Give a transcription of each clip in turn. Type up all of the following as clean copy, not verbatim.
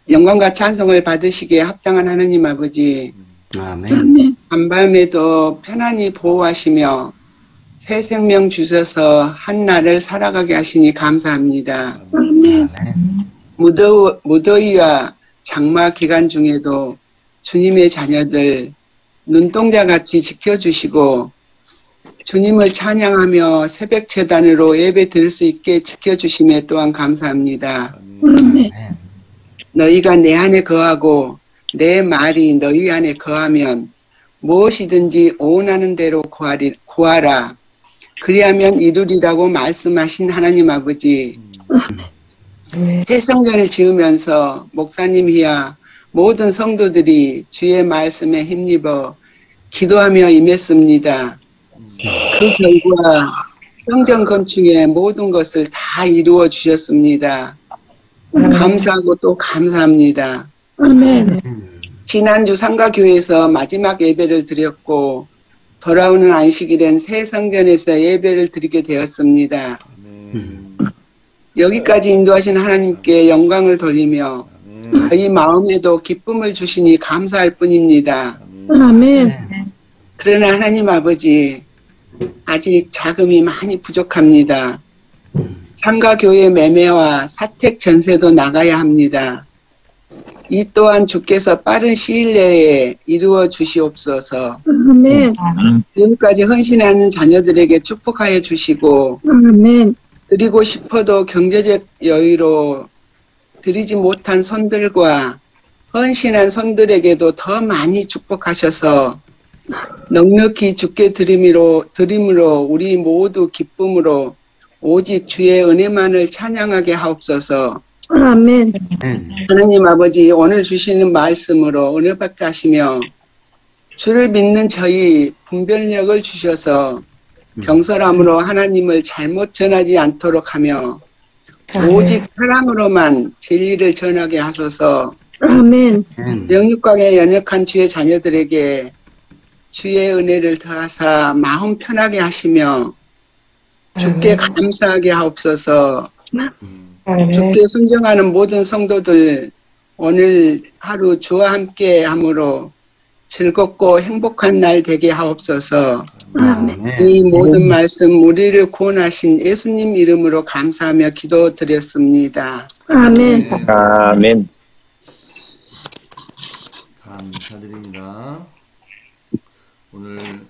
영광과 찬송을 받으시기에 합당한 하나님 아버지, 아멘. 한밤에도 편안히 보호하시며 새 생명 주셔서 한 날을 살아가게 하시니 감사합니다. 아멘. 무더위와 장마 기간 중에도 주님의 자녀들 눈동자같이 지켜주시고 주님을 찬양하며 새벽 제단으로 예배 드릴 수 있게 지켜주심에 또한 감사합니다. 너희가 내 안에 거하고 내 말이 너희 안에 거하면 무엇이든지 원하는 대로 구하라. 그리하면 이루리라고 말씀하신 하나님 아버지, 새 성전을 지으면서 목사님이야 모든 성도들이 주의 말씀에 힘입어 기도하며 임했습니다. 그 결과 성전 건축의 모든 것을 다 이루어 주셨습니다. 감사하고 또 감사합니다. 아멘. 지난주 상가교회에서 마지막 예배를 드렸고 돌아오는 안식일엔 새 성전에서 예배를 드리게 되었습니다. 여기까지 인도하신 하나님께 영광을 돌리며 저희 마음에도 기쁨을 주시니 감사할 뿐입니다. 아멘. 그러나 하나님 아버지, 아직 자금이 많이 부족합니다. 상가교회 매매와 사택 전세도 나가야 합니다. 이 또한 주께서 빠른 시일 내에 이루어 주시옵소서. 아멘. 지금까지 헌신하는 자녀들에게 축복하여 주시고, 아멘. 드리고 싶어도 경제적 여유로 드리지 못한 손들과 헌신한 손들에게도 더 많이 축복하셔서 넉넉히 주께 드림으로 우리 모두 기쁨으로 오직 주의 은혜만을 찬양하게 하옵소서. 아멘. 하나님 아버지, 오늘 주시는 말씀으로 은혜 받게 하시며 주를 믿는 저희 분별력을 주셔서 경솔함으로 하나님을 잘못 전하지 않도록 하며 오직 사랑으로만 진리를 전하게 하소서. 아멘. 영육광에 연약한 주의 자녀들에게 주의 은혜를 더하사 마음 편하게 하시며 주께 감사하게 하옵소서. 주께 순종하는 모든 성도들 오늘 하루 주와 함께 함으로 즐겁고 행복한 날 되게 하옵소서. 이 모든 말씀 우리를 구원하신 예수님 이름으로 감사하며 기도드렸습니다. 아멘. 아멘. 감사드립니다. 오늘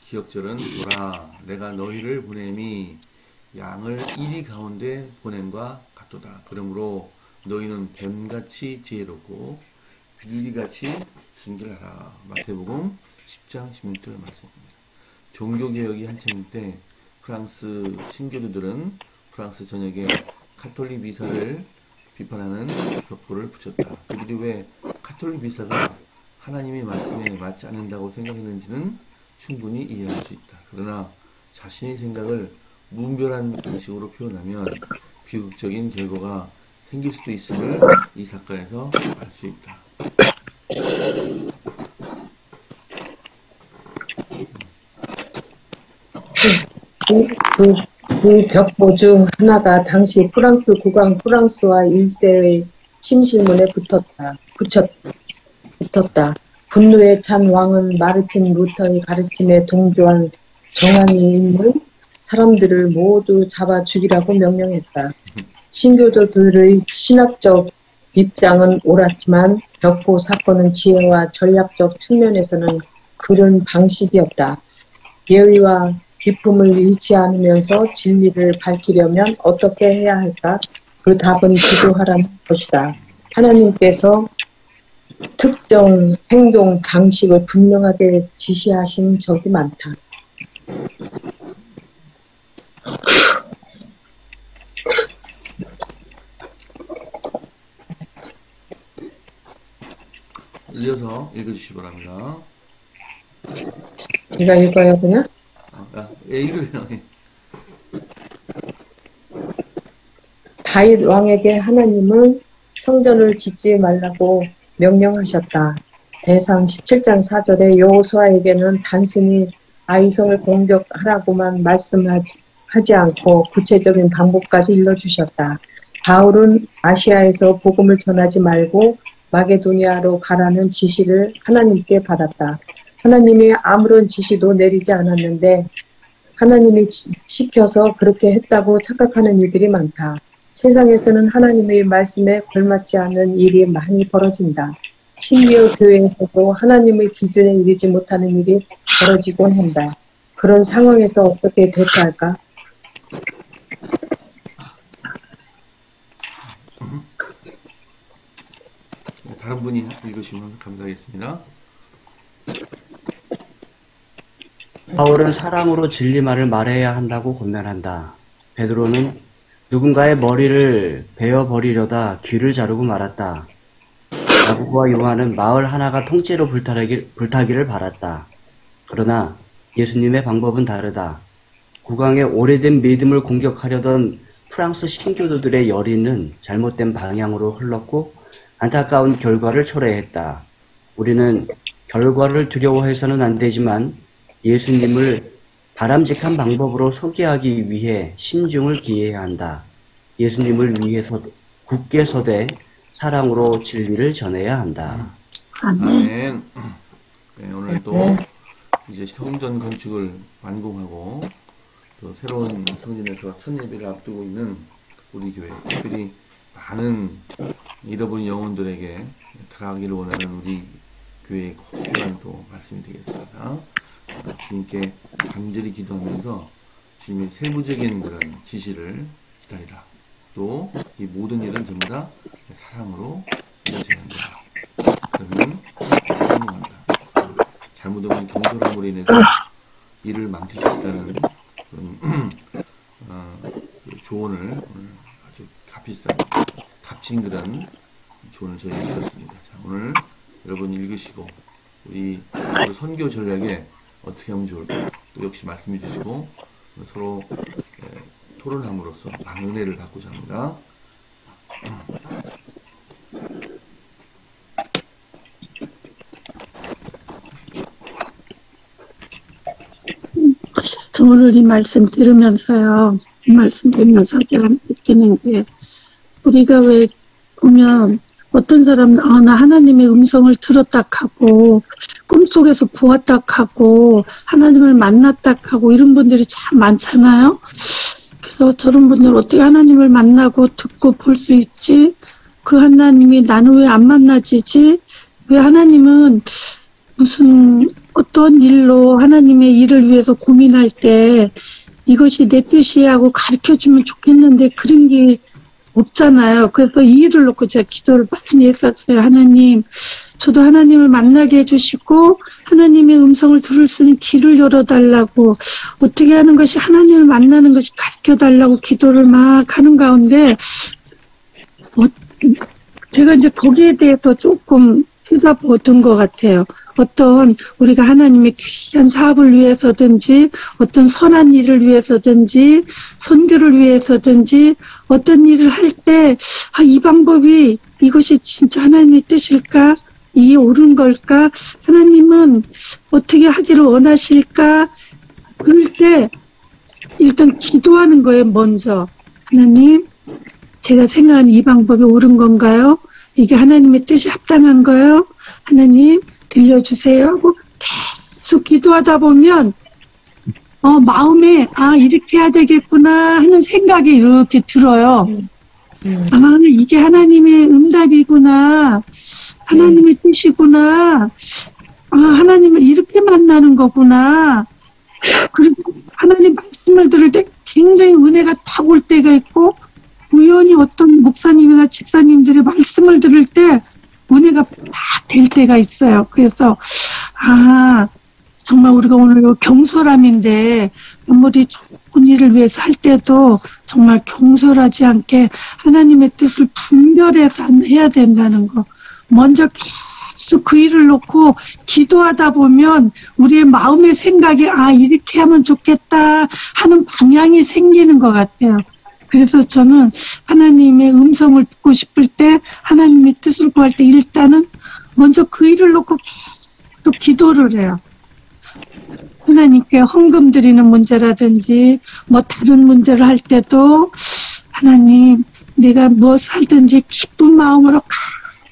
기억절은 보라 내가 너희를 보냄이 양을 이리 가운데 보냄과 같도다. 그러므로 너희는 뱀같이 지혜롭고 비둘기같이 순결하라. 마태복음 10장 16절 말씀입니다. 종교개혁이 한창일 때 프랑스 신교도들은 프랑스 전역에 카톨릭 미사를 비판하는 벽보를 붙였다. 그들이 왜 카톨릭 미사가 하나님의 말씀에 맞지 않는다고 생각했는지는 충분히 이해할 수 있다. 그러나 자신의 생각을 무분별한 방식으로 표현하면 비극적인 결과가 생길 수도 있음을 이 사건에서 알 수 있다. 그 벽보 중 하나가 당시 프랑스 국왕 프랑스와 1세의 침실문에 붙었다. 분노에 찬 왕은 마르틴 루터의 가르침에 동조한 정황이 있는 사람들을 모두 잡아 죽이라고 명령했다. 신교도들의 신학적 입장은 옳았지만 벽보 사건은 지혜와 전략적 측면에서는 그런 방식이었다. 예의와 기쁨을 잃지 않으면서 진리를 밝히려면 어떻게 해야 할까? 그 답은 기도하라는 것이다. 하나님께서 특정 행동 방식을 분명하게 지시하신 적이 많다. 이어서 읽어주시기 바랍니다. 네가 읽어요 그냥? 읽으세요. 다윗 왕에게 하나님은 성전을 짓지 말라고 명령하셨다. 대상 17장 4절에 여호수아에게는 단순히 아이성을 공격하라고만 말씀하지 않고 구체적인 방법까지 일러주셨다. 바울은 아시아에서 복음을 전하지 말고 마게도니아로 가라는 지시를 하나님께 받았다. 하나님이 아무런 지시도 내리지 않았는데 하나님이 시켜서 그렇게 했다고 착각하는 일들이 많다. 세상에서는 하나님의 말씀에 걸맞지 않는 일이 많이 벌어진다. 심지어 교회에서도 하나님의 기준에 이르지 못하는 일이 벌어지곤 한다. 그런 상황에서 어떻게 대처할까? 다른 분이 읽으시면 감사하겠습니다. 바울은 사랑으로 진리말을 말해야 한다고 권면한다. 베드로는 누군가의 머리를 베어버리려다 귀를 자르고 말았다. 야고보와 요한은 마을 하나가 통째로 불타기를 바랐다. 그러나 예수님의 방법은 다르다. 국왕의 오래된 믿음을 공격하려던 프랑스 신교도들의 열의는 잘못된 방향으로 흘렀고 안타까운 결과를 초래했다. 우리는 결과를 두려워해서는 안 되지만 예수님을 바람직한 방법으로 소개하기 위해 신중을 기해야 한다. 예수님을 위해서 굳게 서되 사랑으로 진리를 전해야 한다. 아멘. 네, 오늘 또 이제 성전 건축을 완공하고 또 새로운 성전에서 첫 예배를 앞두고 있는 우리 교회, 특별히 많은 잃어버린 영혼들에게 다가가기를 원하는 우리 교회의 꼭 필요한 또 말씀이 되겠습니다. 주님께 간절히 기도하면서 주님의 세부적인 그런 지시를 기다리라. 또 이 모든 일은 전부 다 사랑으로 이루어져야 한다. 그러면 성공한다. 잘못하면 경솔함으로 인해서 일을 망칠 수 있다는 그런 그 조언을 오늘 아주 값진 그런 조언을 저희가 주셨습니다. 자, 오늘 여러분 읽으시고 우리 선교 전략에 어떻게 하면 좋을까 또 역시 말씀해 주시고 서로 토론함으로써 많은 은혜를 받고자 합니다. 저 오늘 이 말씀 들으면서요, 이 말씀 들으면서 제가 느끼는 게, 우리가 왜 보면 어떤 사람은 나 하나님의 음성을 들었다 하고 꿈속에서 보았다 하고 하나님을 만났다 하고 이런 분들이 참 많잖아요. 그래서 저런 분들 어떻게 하나님을 만나고 듣고 볼 수 있지? 그 하나님이 나는 왜 안 만나지지? 왜 하나님은 무슨 어떤 일로 하나님의 일을 위해서 고민할 때 이것이 내 뜻이야 하고 가르쳐주면 좋겠는데 그런 게 없잖아요. 그래서 이 일을 놓고 제가 기도를 많이 했었어요. 하나님, 저도 하나님을 만나게 해주시고 하나님의 음성을 들을 수 있는 길을 열어달라고, 어떻게 하는 것이 하나님을 만나는 것이 가르쳐달라고 기도를 막 하는 가운데 제가 이제 거기에 대해서 조금 해답 얻은 것 같아요. 어떤 우리가 하나님의 귀한 사업을 위해서든지 어떤 선한 일을 위해서든지 선교를 위해서든지 어떤 일을 할 때 이 방법이 이것이 진짜 하나님의 뜻일까? 이게 옳은 걸까? 하나님은 어떻게 하기를 원하실까? 그럴 때 일단 기도하는 거예요. 먼저 하나님, 제가 생각하는 이 방법이 옳은 건가요? 이게 하나님의 뜻이 합당한가요? 하나님 들려주세요 하고 계속 기도하다 보면 마음에 이렇게 해야 되겠구나 하는 생각이 이렇게 들어요. 이게 하나님의 응답이구나, 하나님의 뜻이구나, 하나님을 이렇게 만나는 거구나. 그리고 하나님 말씀을 들을 때 굉장히 은혜가 탁 올 때가 있고, 우연히 어떤 목사님이나 집사님들의 말씀을 들을 때 은혜가 다 될 때가 있어요. 그래서 정말 우리가 오늘 경솔함인데 아무리 좋은 일을 위해서 할 때도 정말 경솔하지 않게 하나님의 뜻을 분별해서 해야 된다는 거. 먼저 계속 그 일을 놓고 기도하다 보면 우리의 마음의 생각이 이렇게 하면 좋겠다 하는 방향이 생기는 것 같아요. 그래서 저는 하나님의 음성을 듣고 싶을 때, 하나님의 뜻을 구할 때 일단은 먼저 그 일을 놓고 계속 기도를 해요. 하나님께 헌금 드리는 문제라든지 다른 문제를 할 때도 하나님, 내가 무엇을 하든지 기쁜 마음으로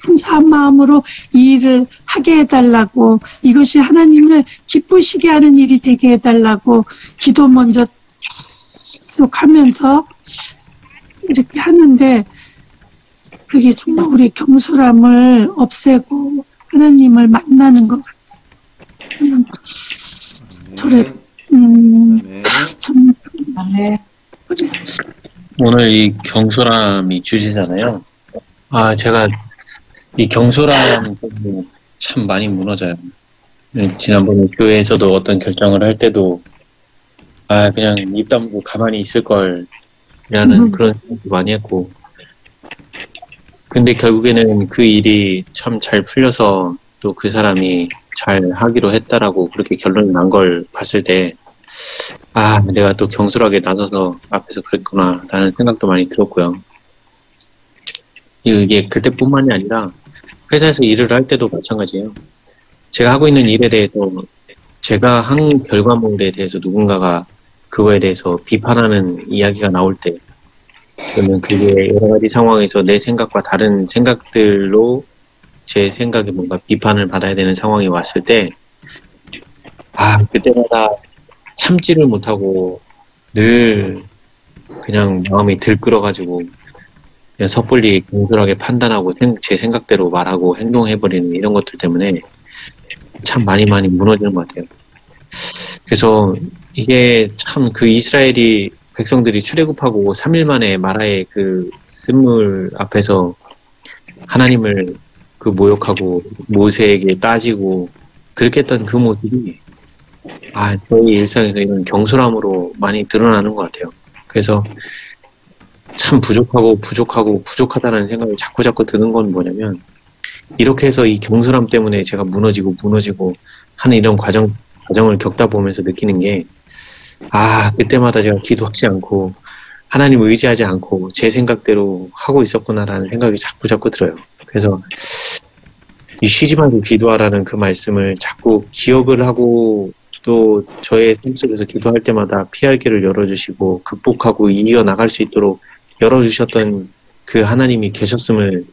감사한 마음으로 이 일을 하게 해달라고, 이것이 하나님을 기쁘시게 하는 일이 되게 해달라고 기도 먼저 계속 하면서 이렇게 하는데, 그게 정말 우리 경솔함을 없애고 하나님을 만나는 것 같아요. 저래, 참, 오늘 이 경솔함이 주제잖아요. 제가 이 경솔함 때문에 참 많이 무너져요. 지난번에 교회에서도 어떤 결정을 할 때도 그냥 입 다물고 가만히 있을 걸이라는 그런 생각도 많이 했고, 근데 결국에는 그 일이 참 잘 풀려서 또 그 사람이 잘 하기로 했다라고 그렇게 결론이 난 걸 봤을 때, 내가 또 경솔하게 나서서 앞에서 그랬구나 라는 생각도 많이 들었고요. 이게 그때뿐만이 아니라 회사에서 일을 할 때도 마찬가지예요. 제가 하고 있는 일에 대해서, 제가 한 결과물에 대해서 누군가가 그거에 대해서 비판하는 이야기가 나올 때, 그러면 그게 여러 가지 상황에서 내 생각과 다른 생각들로 제 생각에 뭔가 비판을 받아야 되는 상황이 왔을 때, 그때마다 참지를 못하고 늘 그냥 마음이 들끓어가지고 그냥 섣불리 공손하게 판단하고 제 생각대로 말하고 행동해버리는 이런 것들 때문에 참 많이 무너지는 것 같아요. 그래서 이게 참 그 이스라엘이 백성들이 출애굽하고 3일 만에 마라의 그 쓴물 앞에서 하나님을 그 모욕하고 모세에게 따지고 그렇게 했던 그 모습이 저희 일상에서 이런 경솔함으로 많이 드러나는 것 같아요. 그래서 참 부족하다는 생각이 자꾸 드는 건 뭐냐면, 이렇게 해서 이 경솔함 때문에 제가 무너지고 하는 이런 과정을 겪다 보면서 느끼는 게, 그때마다 제가 기도하지 않고 하나님 의지하지 않고 제 생각대로 하고 있었구나라는 생각이 자꾸 들어요. 그래서 이 쉬지 말고 기도하라는 그 말씀을 자꾸 기억을 하고, 또 저의 삶 속에서 기도할 때마다 피할 길을 열어주시고 극복하고 이겨나갈 수 있도록 열어주셨던 그 하나님이 계셨음을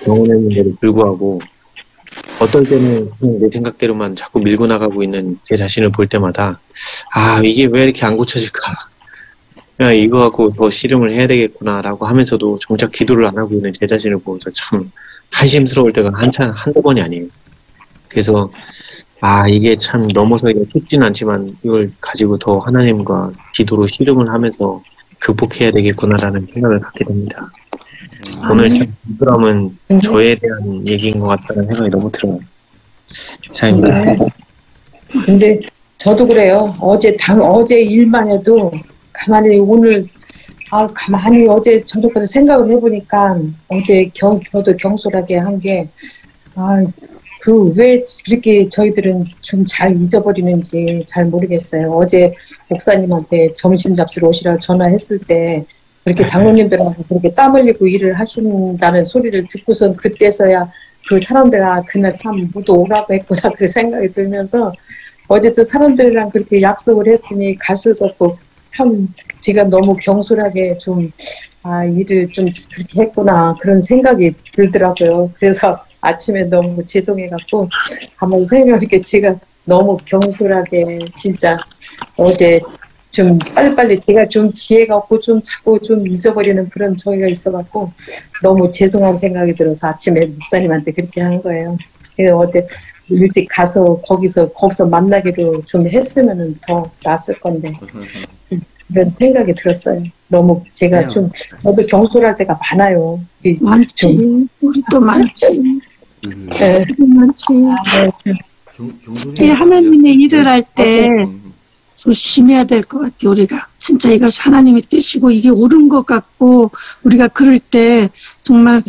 영원했는데도 불구하고, 어떨 때는 그냥 내 생각대로만 자꾸 밀고 나가고 있는 제 자신을 볼 때마다 이게 왜 이렇게 안 고쳐질까, 야, 이거 갖고 더 씨름을 해야 되겠구나 라고 하면서도 정작 기도를 안 하고 있는 제 자신을 보면서 참 한심스러울 때가 한두 번이 아니에요. 그래서 이게 참 넘어서기가 쉽진 않지만 이걸 가지고 더 하나님과 기도로 씨름을 하면서 극복해야 되겠구나라는 생각을 갖게 됩니다. 오늘 경솔함은 저에 대한 얘기인 것 같다는 생각이 너무 들어요. 이상입니다. 근데 저도 그래요. 어제 일만 해도 가만히 어제 저녁까지 생각을 해보니까 어제 저도 경솔하게 한 게, 왜 그렇게 저희들은 좀 잘 잊어버리는지 잘 모르겠어요. 어제 목사님한테 점심 잡수러 오시라고 전화했을 때 그렇게 장로님들하고 그렇게 땀 흘리고 일을 하신다는 소리를 듣고선 그때서야 그 사람들 그날 참 모두 오라고 했구나 그 생각이 들면서, 어제 또 사람들이랑 그렇게 약속을 했으니 갈 수도 없고 참 제가 너무 경솔하게 좀 일을 좀 그렇게 했구나 그런 생각이 들더라고요. 그래서 아침에 너무 죄송해갖고 한번 생각해보니까 제가 너무 경솔하게 진짜 어제 좀 빨리빨리 제가 좀 지혜가 없고 좀 자꾸 좀 잊어버리는 그런 저희가 있어갖고 너무 죄송한 생각이 들어서 아침에 목사님한테 그렇게 한 거예요. 그래서 어제 일찍 가서 거기서 만나기로 좀 했으면은 더 낫을 건데 그런 생각이 들었어요. 너무 제가 좀 저도 경솔할 때가 많아요. 많지. 우리도 많지. 네. 많지. 하나님의 일을 할 때 조심해야 될 것 같아요. 우리가 진짜 이것이 하나님의 뜻이고 이게 옳은 것 같고 우리가 그럴 때 정말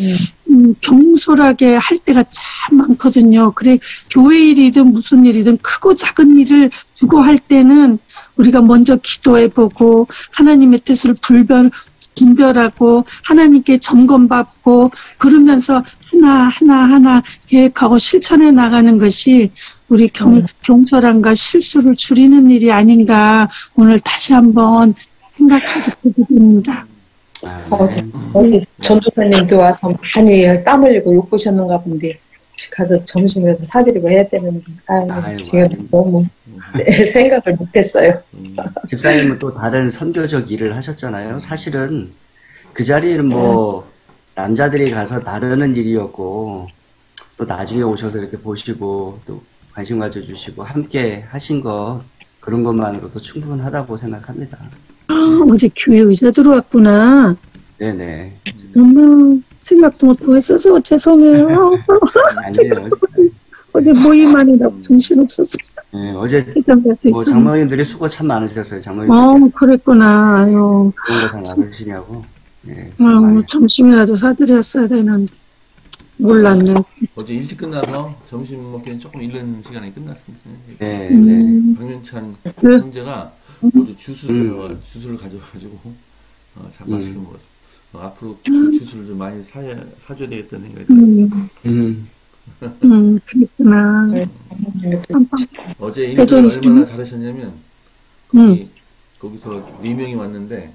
경솔하게 할 때가 참 많거든요. 그래 교회 일이든 무슨 일이든 크고 작은 일을 두고 할 때는 우리가 먼저 기도해보고 하나님의 뜻을 분별하고 하나님께 점검받고 그러면서 하나 계획하고 실천해 나가는 것이 우리 경솔함과 실수를 줄이는 일이 아닌가 오늘 다시 한번 생각하게 됩니다. 어제 전도사님도 와서 많이 땀 흘리고 욕 보셨는가 본데 가서 점심이라도 사드리고 해야 되는데 지금 너무 생각을 못했어요. 집사님은 또 다른 선교적 일을 하셨잖아요. 사실은 그 자리는 뭐 남자들이 가서 나르는 일이었고 또 나중에 오셔서 이렇게 보시고 또 관심 가져주시고 함께 하신 거 그런 것만으로도 충분하다고 생각합니다. 어제 교회 의사 들어왔구나. 네네. 정말 생각도 못하고 있어서 죄송해요. 아니에요. 어제 모임만이라고 정신없었어. 네, 어제 뭐 장로님들이 수고 참 많으셨어요. 그랬구나. 아유. 그런 거 다 나누시냐고. 네, 점심이라도 사드렸어야 되는데 몰랐네. 어제 일찍 끝나서 점심 먹기엔 조금 이른 시간에 끝났습니다. 네. 박명찬 형제가 모두 주스를 가져가지고 잘 맛있게 먹었어요. 앞으로 그 주스를 좀 많이 사줘야 되겠다는 생각이 들었어요. 그랬구나. 어제 인도를 얼마나 잘하셨냐면 거기서 4명이 왔는데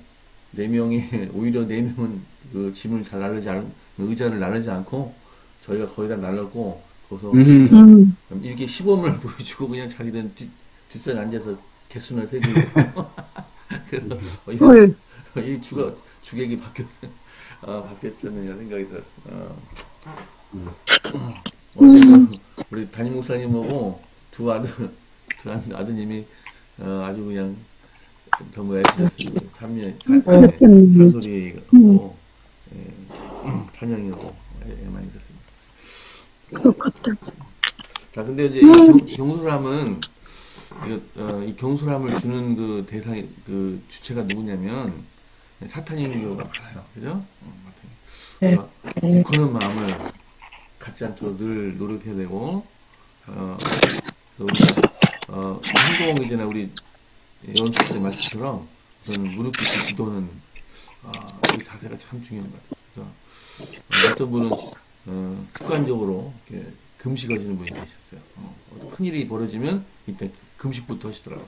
4명이 오히려 4명은 그 짐을 잘 나르지 않은 의자를 나르지 않고 저희가 거의 다 날랐고 거기서 일개 시범을 보여주고 그냥 자기들 뒷산에 앉아서 개수를 세고 그래서 이 주객이 바뀌었었느냐 생각이 들었습니다. 우리 담임 목사님하고 두 아드님이 아주 그냥 너무 애쓰셨습니다. 잔소리하고 찬양이고 많이 있었습니다. 자, 근데 이제 이 경솔함은 이 경솔함을 주는 그 대상이 그 주체가 누구냐면 사탄인 경우가 많아요, 그죠? 그런 마음을 갖지 않도록 늘 노력해야 되고, 우리가 행동 이전에 우리 예언수의 말씀처럼 우선 무릎 꿇고 기도는 그 자세가 참 중요한 것 같아요. 그래서 어떤 분은 습관적으로 이렇게 금식하시는 분이 계셨어요. 큰일이 벌어지면 이때 금식부터 하시더라고요.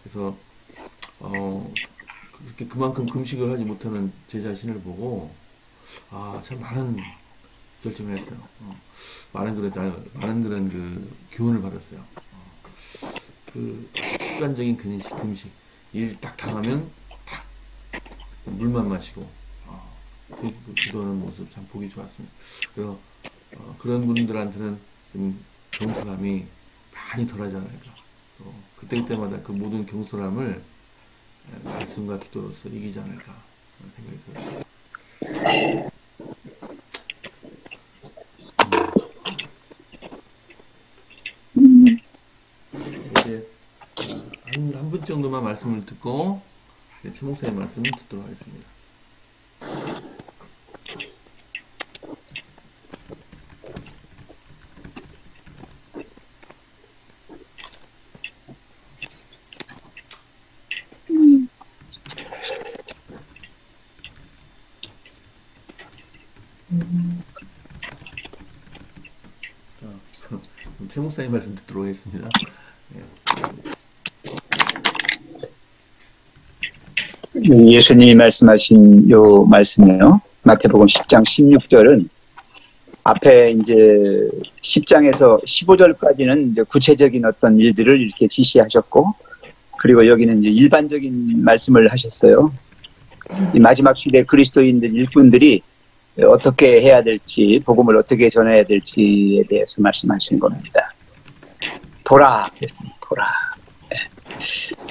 그래서 그렇게 그만큼 금식을 하지 못하는 제 자신을 보고 참 많은 결정을 했어요. 많은 그런 그 교훈을 받았어요. 그 습관적인 금식 일 딱 당하면 딱 물만 마시고 그 기도하는 모습 참 보기 좋았습니다. 그래서 그런 분들한테는 좀 경솔함이 많이 덜하지 않을까. 또 그때마다 그 모든 경솔함을 말씀과 기도로서 이기지 않을까 생각이 들어요. 이제 한 분 정도만 말씀을 듣고 최 목사님 말씀을 듣도록 하겠습니다. 최 목사님 말씀 듣도록 하겠습니다. 예수님이 말씀하신 요 말씀이요. 마태복음 10장 16절은 앞에 이제 10장에서 15절까지는 이제 구체적인 어떤 일들을 이렇게 지시하셨고, 그리고 여기는 이제 일반적인 말씀을 하셨어요. 이 마지막 시대 그리스도인들 일꾼들이 어떻게 해야 될지, 복음을 어떻게 전해야 될지에 대해서 말씀하시는 겁니다. 보라, 보라.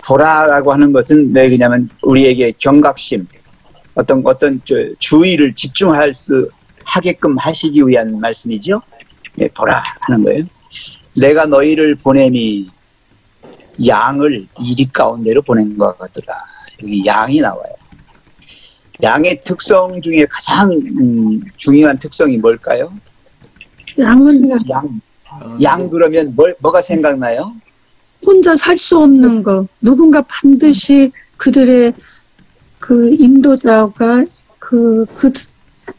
보라라고 하는 것은 왜 그러냐면 우리에게 경각심, 어떤 주의를 집중할 수 하게끔 하시기 위한 말씀이죠. 네, 보라 하는 거예요. 내가 너희를 보내니 양을 이리 가운데로 보낸 것 같더라. 여기 양이 나와요. 양의 특성 중에 가장 중요한 특성이 뭘까요? 양 그러면 뭐가 생각나요? 혼자 살 수 없는 거. 누군가 반드시 그들의 그 인도자가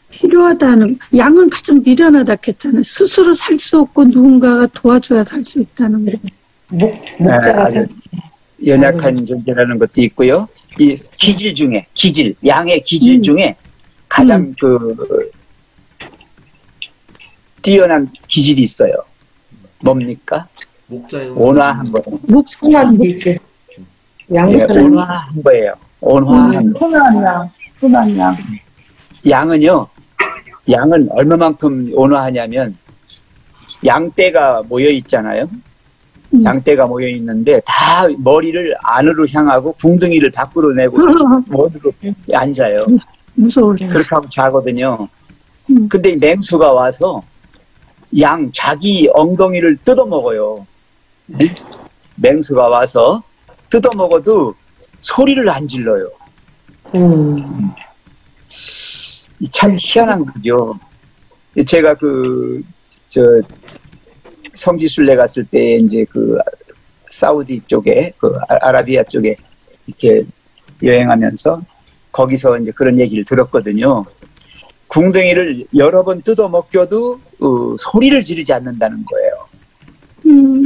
필요하다는, 양은 가장 미련하다 했잖아요. 스스로 살 수 없고 누군가가 도와줘야 살 수 있다는 거. 목자가 연약한 존재라는 것도 있고요. 이 기질 중에, 양의 기질 중에 가장 뛰어난 기질이 있어요. 뭡니까? 목자의 온화한 거예요. 순한 기질. 온화한 거예요. 온화한 거. 순한 양. 양은 얼마만큼 온화하냐면, 양떼가 모여 있잖아요. 양떼가 모여 있는데 다 머리를 안으로 향하고 궁둥이를 밖으로 내고 머리로 앉아요. 무서워요. 그렇게 하고 자거든요. 근데 이 맹수가 와서 자기 엉덩이를 뜯어먹어요. 네? 맹수가 와서 뜯어먹어도 소리를 안 질러요. 참 희한한 거죠. 제가 성지순례 갔을 때 이제 사우디 쪽에 아라비아 쪽에 이렇게 여행하면서 거기서 이제 그런 얘기를 들었거든요. 궁둥이를 여러 번 뜯어 먹겨도 소리를 지르지 않는다는 거예요.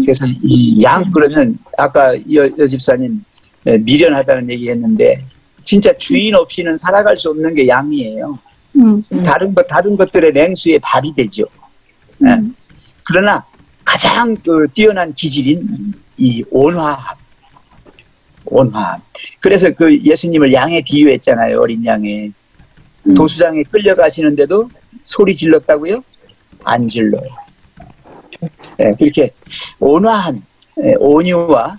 그래서 이 양 그러면 아까 여 집사님 미련하다는 얘기했는데 진짜 주인 없이는 살아갈 수 없는 게 양이에요. 다른 것들의 맹수의 밥이 되죠. 그러나 가장 뛰어난 기질인 이 온화함. 그래서 예수님을 양에 비유했잖아요. 어린 양에. 도수장에 끌려가시는데도 소리 질렀다고요? 안 질러요. 네, 그렇게 온화한 온유와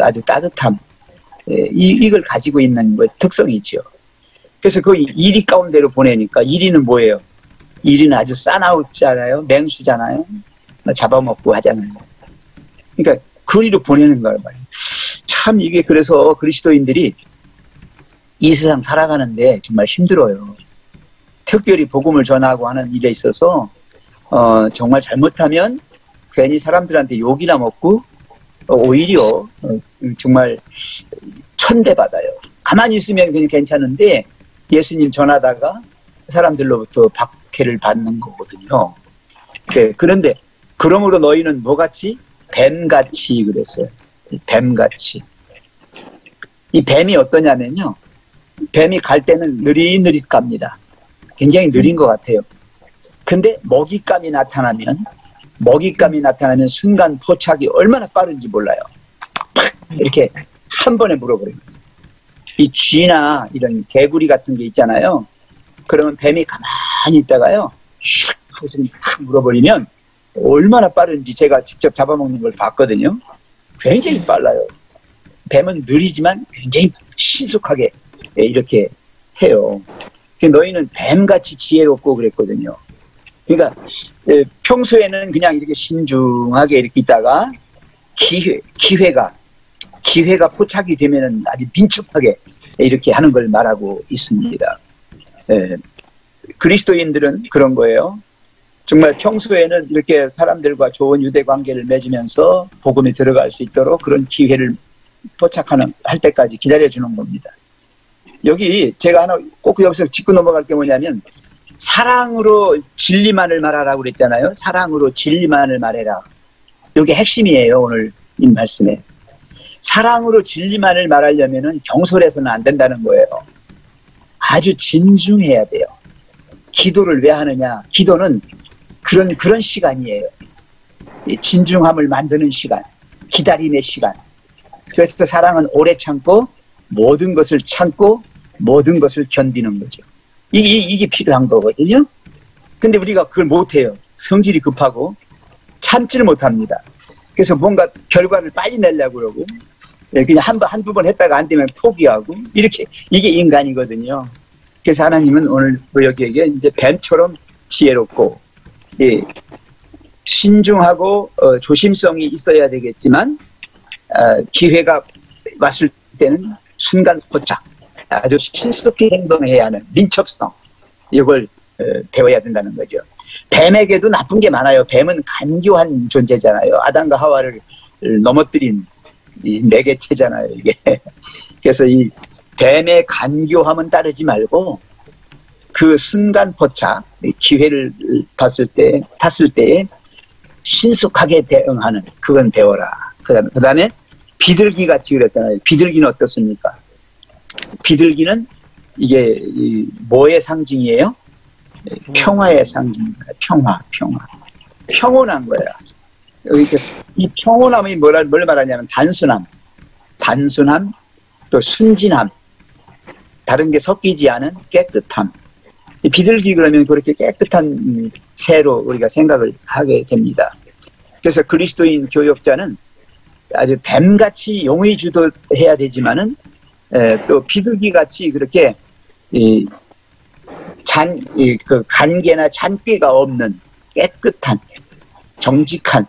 아주 따뜻함, 이걸 가지고 있는 특성이 있죠. 그래서 이리 가운데로 보내니까 이리는 뭐예요? 이리는 아주 싸나우잖아요. 맹수잖아요. 잡아먹고 하잖아요. 그러니까 그리로 보내는 거예요. 참 이게 그래서 그리스도인들이 이 세상 살아가는데 정말 힘들어요. 특별히 복음을 전하고 하는 일에 있어서 정말 잘못하면 괜히 사람들한테 욕이나 먹고 오히려 정말 천대받아요. 가만히 있으면 그냥 괜찮은데 예수님 전하다가 사람들로부터 박해를 받는 거거든요. 그런데 그러므로 너희는 뭐같이? 뱀같이 그랬어요. 뱀같이. 이 뱀이 어떠냐면요. 뱀이 갈 때는 느릿느릿 갑니다. 굉장히 느린 것 같아요. 근데 먹잇감이 나타나면 순간 포착이 얼마나 빠른지 몰라요. 이렇게 한 번에 물어버립니다. 이 쥐나 이런 개구리 같은 게 있잖아요. 그러면 뱀이 가만히 있다가요. 슉 하고서 탁 물어버리면 얼마나 빠른지 제가 직접 잡아먹는 걸 봤거든요. 굉장히 빨라요. 뱀은 느리지만 굉장히 신속하게 이렇게 해요. 너희는 뱀같이 지혜롭고 그랬거든요. 그러니까 평소에는 그냥 이렇게 신중하게 이렇게 있다가 기회가 포착이 되면은 아주 민첩하게 이렇게 하는 걸 말하고 있습니다. 그리스도인들은 그런 거예요. 정말 평소에는 이렇게 사람들과 좋은 유대 관계를 맺으면서 복음에 들어갈 수 있도록 그런 기회를 할 때까지 기다려주는 겁니다. 여기 제가 하나 꼭 여기서 짚고 넘어갈 게 뭐냐면 사랑으로 진리만을 말하라고 그랬잖아요. 사랑으로 진리만을 말해라. 이게 핵심이에요. 오늘 이 말씀에. 사랑으로 진리만을 말하려면은 경솔해서는 안 된다는 거예요. 아주 진중해야 돼요. 기도를 왜 하느냐? 기도는 그런 시간이에요. 진중함을 만드는 시간, 기다림의 시간. 그래서 사랑은 오래 참고 모든 것을 참고 모든 것을 견디는 거죠. 이게 필요한 거거든요. 근데 우리가 그걸 못해요. 성질이 급하고 참지를 못합니다. 그래서 뭔가 결과를 빨리 내려고 그러고 그냥 한두 번 했다가 안 되면 포기하고 이게 인간이거든요. 그래서 하나님은 오늘 여기에게 이제 뱀처럼 지혜롭고 신중하고 조심성이 있어야 되겠지만 기회가 왔을 때는 순간 포착, 아주 신속히 행동해야 하는 민첩성, 이걸 배워야 된다는 거죠. 뱀에게도 나쁜 게 많아요. 뱀은 간교한 존재잖아요. 아담과 하와를 넘어뜨린 이 매개체잖아요, 이게. 그래서 이 뱀의 간교함은 따르지 말고 그 순간 포착, 기회를 탔을 때에 신속하게 대응하는, 그건 배워라. 그 다음에 비둘기 같이 그랬잖아요. 비둘기는 어떻습니까? 비둘기는 이게 뭐의 상징이에요? 평화의 상징입니다. 평화. 평온한 거예요. 그러니까 이 평온함이 뭘 말하냐면 단순함, 또 순진함, 다른 게 섞이지 않은 깨끗함. 이 비둘기 그러면 그렇게 깨끗한 새로 우리가 생각을 하게 됩니다. 그래서 그리스도인 교역자는 아주 뱀같이 용의 주도해야 되지만은 또 비둘기같이 그렇게 그 간계나 잔꾀가 없는 깨끗한 정직한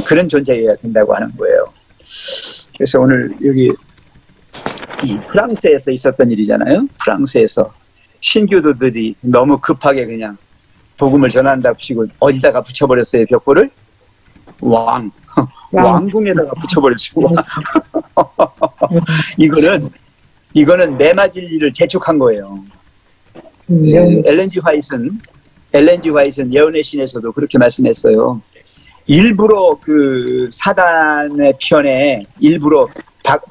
그런 존재여야 된다고 하는 거예요. 그래서 오늘 여기 이 프랑스에서 있었던 일이잖아요. 프랑스에서 신교도들이 너무 급하게 그냥 복음을 전한다고 치고 어디다가 붙여버렸어요, 벽보를? 왕궁에다가 붙여버렸고. 이거는 내 맞을 일을 재촉한 거예요. 엘렌지 화이슨 예언의 신에서도 그렇게 말씀했어요. 일부러 그 사단의 편에 일부러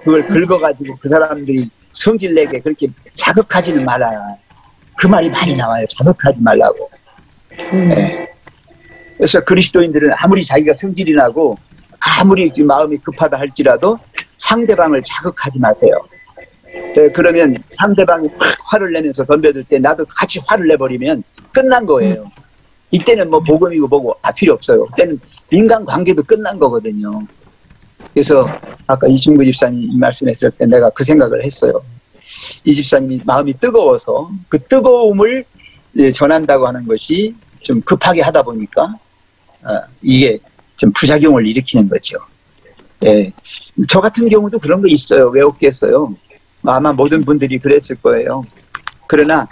그걸 긁어가지고 그 사람들이 성질 내게 그렇게 자극하지는 말아야. 그 말이 많이 나와요. 자극하지 말라고. 네. 그래서 그리스도인들은 아무리 자기가 성질이 나고 아무리 마음이 급하다 할지라도 상대방을 자극하지 마세요. 네, 그러면 상대방이 화를 내면서 덤벼들 때 나도 같이 화를 내버리면 끝난 거예요. 이때는 뭐 복음이고 뭐고 필요 없어요. 그때는 인간관계도 끝난 거거든요. 그래서 아까 이충구 집사님 이 말씀했을 때 내가 그 생각을 했어요. 이 집사님이 마음이 뜨거워서 그 뜨거움을 전한다고 하는 것이 좀 급하게 하다 보니까 이게 좀 부작용을 일으키는 거죠. 예. 저 같은 경우도 그런 거 있어요. 왜 없겠어요? 아마 모든 분들이 그랬을 거예요. 그러나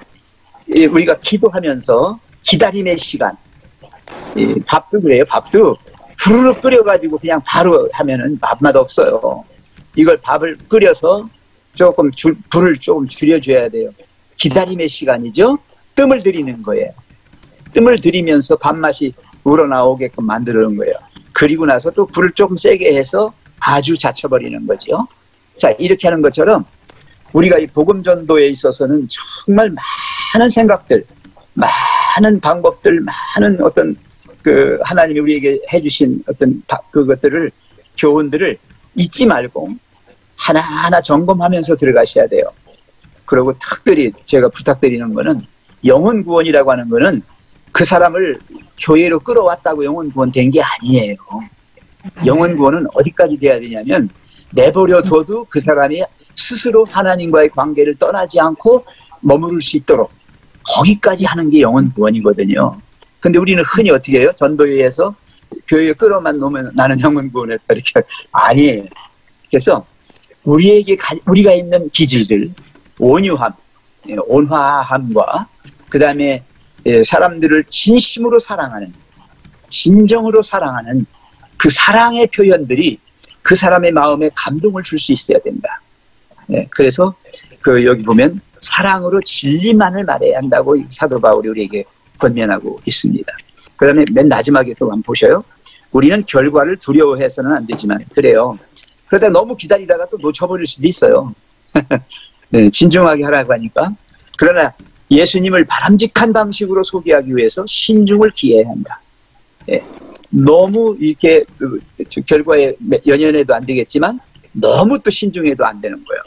우리가 기도하면서 기다림의 시간, 밥도 그래요. 밥도 후루룩 끓여가지고 그냥 바로 하면은 맛맛 없어요. 이걸 밥을 끓여서 조금 불을 조금 줄여줘야 돼요. 기다림의 시간이죠. 뜸을 들이는 거예요. 뜸을 들이면서 밥맛이 우러나오게끔 만드는 거예요. 그리고 나서 또 불을 조금 세게 해서 아주 잦혀버리는 거죠. 자, 이렇게 하는 것처럼 우리가 이 복음 전도에 있어서는 정말 많은 생각들, 많은 방법들, 많은 어떤 그 하나님이 우리에게 해주신 어떤 그것들을 교훈들을 잊지 말고 하나하나 점검하면서 들어가셔야 돼요. 그리고 특별히 제가 부탁드리는 거는 영혼 구원이라고 하는 거는 그 사람을 교회로 끌어왔다고 영혼 구원 된 게 아니에요. 영혼 구원은 어디까지 돼야 되냐면 내버려 둬도 그 사람이 스스로 하나님과의 관계를 떠나지 않고 머무를 수 있도록 거기까지 하는 게 영혼 구원이거든요. 근데 우리는 흔히 어떻게 해요? 전도회에서 교회에 끌어만 놓으면 나는 영혼 구원했다 이렇게 아니에요. 그래서 우리가 있는 기질들, 온유함, 온화함과 그 다음에 사람들을 진심으로 사랑하는, 진정으로 사랑하는 그 사랑의 표현들이 그 사람의 마음에 감동을 줄 수 있어야 된다. 그래서 여기 보면 사랑으로 진리만을 말해야 한다고 사도 바울이 우리에게 권면하고 있습니다. 그 다음에 맨 마지막에 또 한번 보셔요. 우리는 결과를 두려워해서는 안 되지만 그래요. 그러다 너무 기다리다가 또 놓쳐버릴 수도 있어요. 네, 진중하게 하라고 하니까. 그러나 예수님을 바람직한 방식으로 소개하기 위해서 신중을 기해야 한다. 예, 너무 이렇게 결과에 연연해도 안 되겠지만 너무 또 신중해도 안 되는 거예요.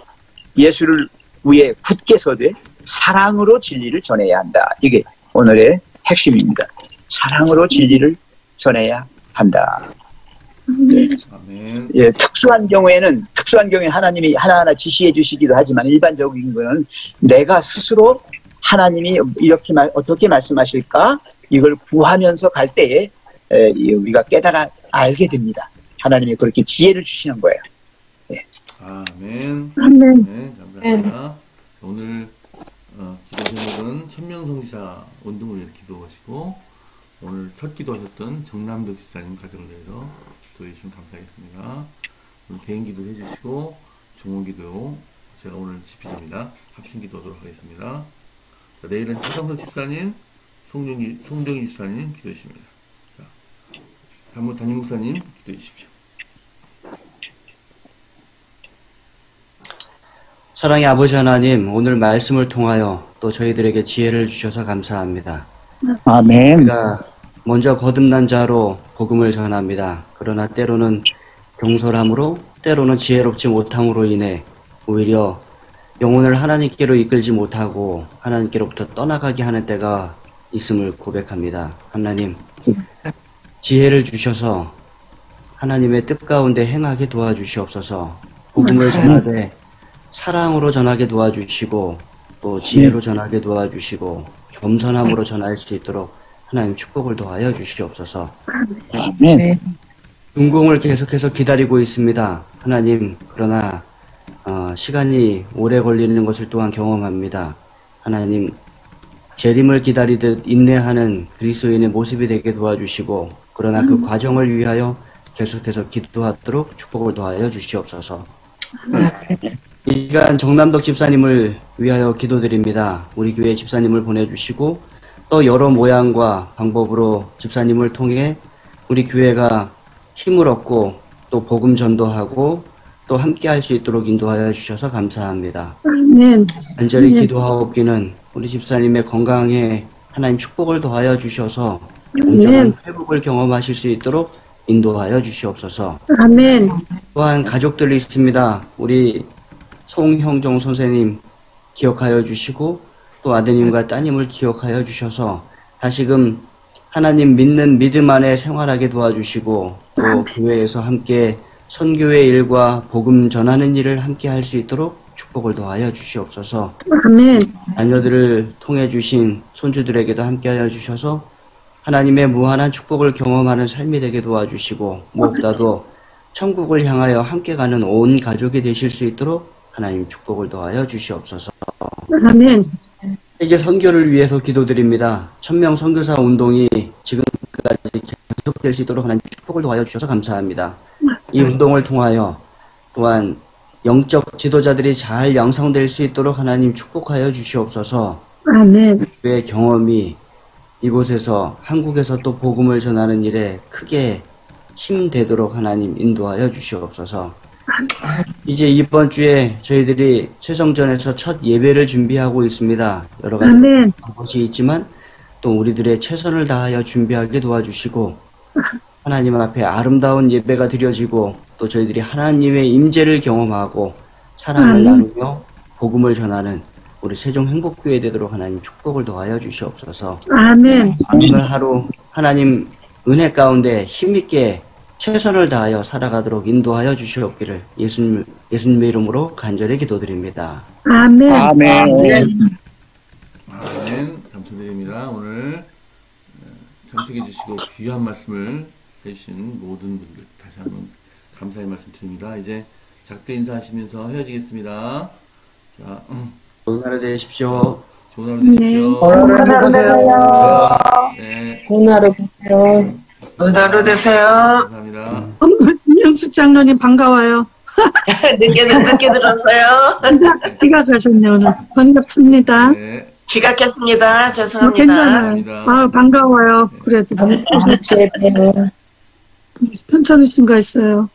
예수를 위해 굳게 서되 사랑으로 진리를 전해야 한다. 이게 오늘의 핵심입니다. 사랑으로 진리를 전해야 한다. 예, 특수한 경우에 하나님이 하나하나 지시해 주시기도 하지만 일반적인 거는 내가 스스로 하나님이 이렇게 어떻게 말씀하실까 이걸 구하면서 갈 때에 우리가 깨달아 알게 됩니다. 하나님이 그렇게 지혜를 주시는 거예요. 예. 아멘. 아멘. 네, 감사합니다. 오늘 기도 제목은 천명 성지자 운동을 위해서 기도하시고 오늘 첫 기도하셨던 정남도 집사님 가정을 위해서 기도해 주시면 감사하겠습니다. 오늘 개인 기도 해주시고 중원 기도 제가 오늘 집필입니다. 합심 기도하도록 하겠습니다. 자, 내일은 차성석 집사님, 송정희 집사님 기도해 주십니다. 자, 담임 목사님 기도해 주십시오. 사랑의 아버지 하나님, 오늘 말씀을 통하여 또 저희들에게 지혜를 주셔서 감사합니다. 아멘. 우리가 먼저 거듭난 자로 복음을 전합니다. 그러나 때로는 경솔함으로, 때로는 지혜롭지 못함으로 인해 오히려 영혼을 하나님께로 이끌지 못하고 하나님께로부터 떠나가게 하는 때가 있음을 고백합니다. 하나님, 지혜를 주셔서 하나님의 뜻 가운데 행하게 도와주시옵소서. 복음을 전하되 사랑으로 전하게 도와주시고 또 지혜로 전하게 도와주시고 겸손함으로 전할 수 있도록 하나님 축복을 도와여 주시옵소서. 아멘. 준공을 계속해서 기다리고 있습니다. 하나님, 그러나 시간이 오래 걸리는 것을 또한 경험합니다. 하나님, 재림을 기다리듯 인내하는 그리스도인의 모습이 되게 도와주시고, 그러나 그 과정을 위하여 계속해서 기도하도록 축복을 도와여 주시옵소서. 이 시간 정남덕 집사님을 위하여 기도드립니다. 우리 교회 집사님을 보내주시고 또 여러 모양과 방법으로 집사님을 통해 우리 교회가 힘을 얻고 또 복음 전도하고 또 함께 할 수 있도록 인도하여 주셔서 감사합니다. 아멘. 간절히 기도하옵기는 우리 집사님의 건강에 하나님 축복을 더하여 주셔서 온전한 회복을 경험하실 수 있도록 인도하여 주시옵소서. 아멘. 또한 가족들이 있습니다. 우리 송형정 선생님 기억하여 주시고 또 아드님과 따님을 기억하여 주셔서 다시금 하나님 믿는 믿음 안에 생활하게 도와주시고 또 교회에서 함께 선교의 일과 복음 전하는 일을 함께 할 수 있도록 축복을 더하여 주시옵소서. 아멘. 자녀들을 통해 주신 손주들에게도 함께하여 주셔서 하나님의 무한한 축복을 경험하는 삶이 되게 도와주시고 무엇보다도 천국을 향하여 함께 가는 온 가족이 되실 수 있도록 하나님 축복을 더하여 주시옵소서. 아멘. 세계 선교를 위해서 기도드립니다. 1000명 선교사 운동이 지금까지 계속될 수 있도록 하나님 축복을 더하여 주셔서 감사합니다. 이 운동을 통하여 또한 영적 지도자들이 잘 양성될 수 있도록 하나님 축복하여 주시옵소서. 아멘. 그의 경험이 이곳에서 한국에서 또 복음을 전하는 일에 크게 힘되도록 하나님 인도하여 주시옵소서. 이제 이번 주에 저희들이 최성전에서 첫 예배를 준비하고 있습니다. 여러 가지 것이 있지만 또 우리들의 최선을 다하여 준비하게 도와주시고 하나님 앞에 아름다운 예배가 드려지고 또 저희들이 하나님의 임재를 경험하고 사랑을 나누며 복음을 전하는 우리 세종 행복교회 되도록 하나님 축복을 더하여 주시옵소서. 아멘. 오늘 하루 하나님 은혜 가운데 힘있게 최선을 다하여 살아가도록 인도하여 주시옵기를 예수님의 이름으로 간절히 기도드립니다. 아멘. 아멘. 아멘. 감사드립니다. 오늘 참석해 주시고 귀한 말씀을 해주신 모든 분들 다시 한번 감사의 말씀 드립니다. 이제 작별 인사하시면서 헤어지겠습니다. 자, 좋은 하루 되십시오. 좋은 하루 되십시오. 좋은 하루 되세요. 네. 좋은 하루 되세요. 좋은 하루 되세요. 감사합니다. 영숙 장로님 반가워요. 늦게 들었어요. 귀가 가셨네 오늘. 반갑습니다. 네. 지각했습니다. 죄송합니다. 괜찮아요. 아, 반가워요. 그래도 같이 봬요. 편찮으신가 했어요.